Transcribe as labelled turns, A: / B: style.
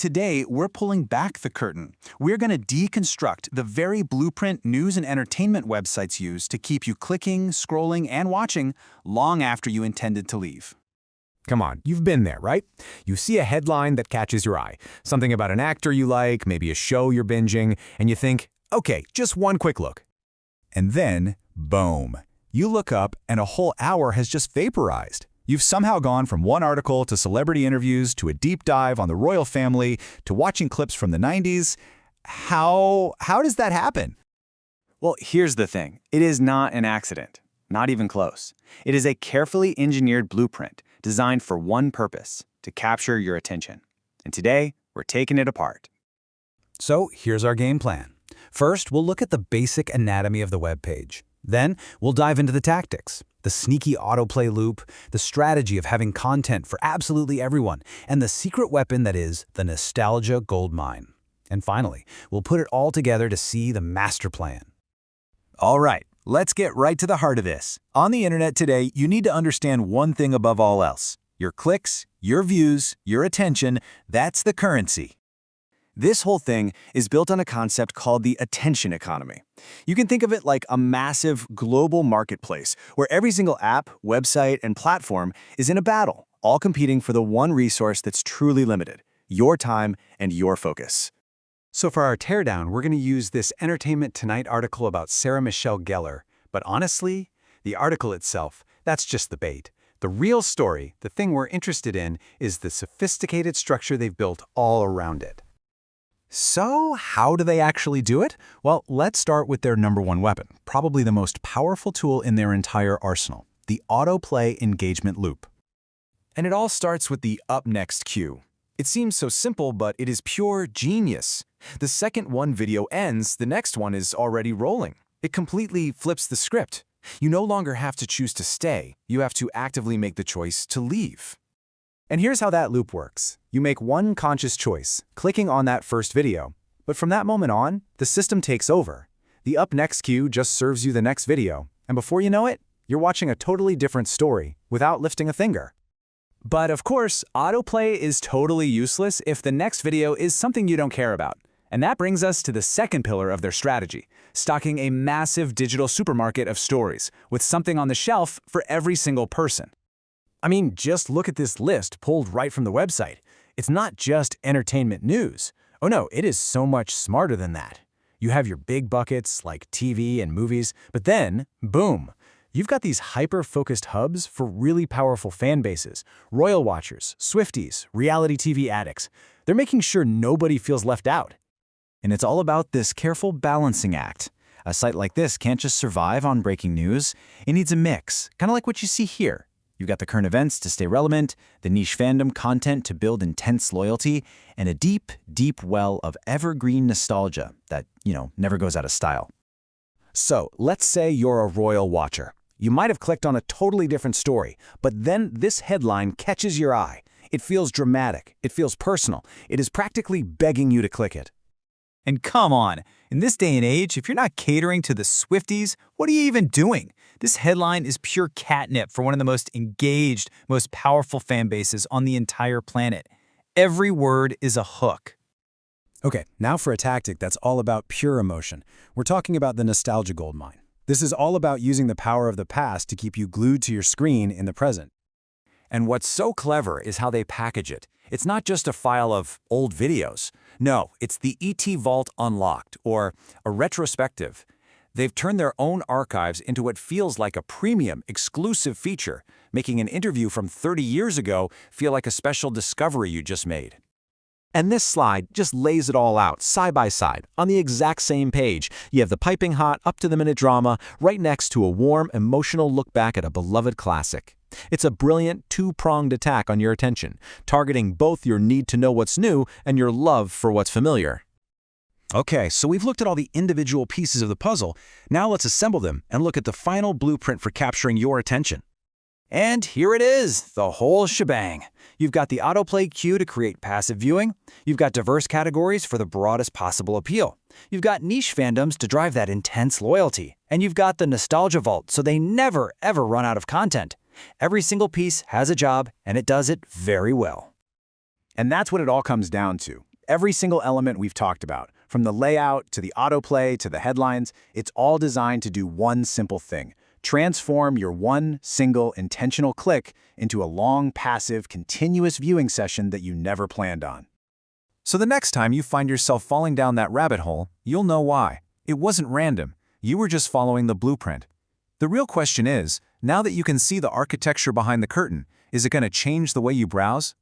A: Today, we're pulling back the curtain. We're going to deconstruct the very blueprint news and entertainment websites use to keep you clicking, scrolling, and watching long after you intended to leave.
B: Come on, you've been there, right? You see a headline that catches your eye, something about an actor you like, maybe a show you're binging, and you think, okay, just one quick look.
C: And then, boom. You look up and a whole hour has just vaporized. You've somehow gone from one article to celebrity interviews to a deep dive on the royal family to watching clips from the 90s. How does that happen?
D: Well, here's the thing. It is not an accident. Not even close. It is a carefully engineered blueprint designed for one purpose, to capture your attention. And today, we're taking it apart.
B: So here's our game plan. First, we'll look at the basic anatomy of the web page. Then, we'll dive into the tactics, the sneaky autoplay loop, the strategy of having content for absolutely everyone, and the secret weapon that is the nostalgia goldmine. And finally, we'll put it all together to see the master plan.
C: All right, let's get right to the heart of this. On the internet today, you need to understand one thing above all else. Your clicks, your views, your attention, that's the currency.
D: This whole thing is built on a concept called the attention economy. You can think of it like a massive global marketplace where every single app, website, and platform is in a battle, all competing for the one resource that's truly limited, your time and your focus.
B: So for our teardown, we're going to use this Entertainment Tonight article about Sarah Michelle Gellar. But honestly, the article itself, that's just the bait. The real story, the thing we're interested in, is the sophisticated structure they've built all around it.
C: So, how do they actually do it? Well, let's start with their number one weapon, probably the most powerful tool in their entire arsenal, the Autoplay Engagement Loop.
D: And it all starts with the up next cue. It seems so simple, but it is pure genius. The second one video ends, the next one is already rolling. It completely flips the script. You no longer have to choose to stay. You have to actively make the choice to leave.
B: And here's how that loop works. You make one conscious choice, clicking on that first video. But from that moment on, the system takes over. The up next cue just serves you the next video. And before you know it, you're watching a totally different story without lifting a finger. But of course, autoplay is totally useless if the next video is something you don't care about. And that brings us to the second pillar of their strategy, stocking a massive digital supermarket of stories with something on the shelf for every single person. I mean, just look at this list pulled right from the website. It's not just entertainment news. Oh no, it is so much smarter than that. You have your big buckets like TV and movies, but then, boom, you've got these hyper-focused hubs for really powerful fan bases, royal watchers, Swifties, reality TV addicts. They're making sure nobody feels left out.
C: And it's all about this careful balancing act. A site like this can't just survive on breaking news. It needs a mix, kind of like what you see here. You've got the current events to stay relevant, the niche fandom content to build intense loyalty, and a deep, deep well of evergreen nostalgia that, never goes out of style.
B: So, let's say you're a royal watcher. You might have clicked on a totally different story, but then this headline catches your eye. It feels dramatic. It feels personal. It is practically begging you to click it.
A: And come on, in this day and age, if you're not catering to the Swifties, what are you even doing? This headline is pure catnip for one of the most engaged, most powerful fan bases on the entire planet. Every word is a hook.
B: Okay, now for a tactic that's all about pure emotion. We're talking about the nostalgia goldmine. This is all about using the power of the past to keep you glued to your screen in the present.
E: And what's so clever is how they package it. It's not just a file of old videos. No, it's the ET Vault Unlocked, or a retrospective. They've turned their own archives into what feels like a premium, exclusive feature, making an interview from 30 years ago feel like a special discovery you just made.
B: And this slide just lays it all out, side by side, on the exact same page. You have the piping hot, up-to-the-minute drama, right next to a warm, emotional look back at a beloved classic. It's a brilliant, two-pronged attack on your attention, targeting both your need to know what's new and your love for what's familiar.
C: Okay, so we've looked at all the individual pieces of the puzzle. Now let's assemble them and look at the final blueprint for capturing your attention.
D: And here it is, the whole shebang. You've got the autoplay queue to create passive viewing. You've got diverse categories for the broadest possible appeal. You've got niche fandoms to drive that intense loyalty. And you've got the nostalgia vault so they never, ever run out of content. Every single piece has a job, and it does it very well.
A: And that's what it all comes down to.
B: Every single element we've talked about, from the layout to the autoplay to the headlines, it's all designed to do one simple thing: transform your one single intentional click into a long, passive, continuous viewing session that you never planned on.
E: So the next time you find yourself falling down that rabbit hole, you'll know why. It wasn't random. You were just following the blueprint. The real question is, now that you can see the architecture behind the curtain, is it going to change the way you browse?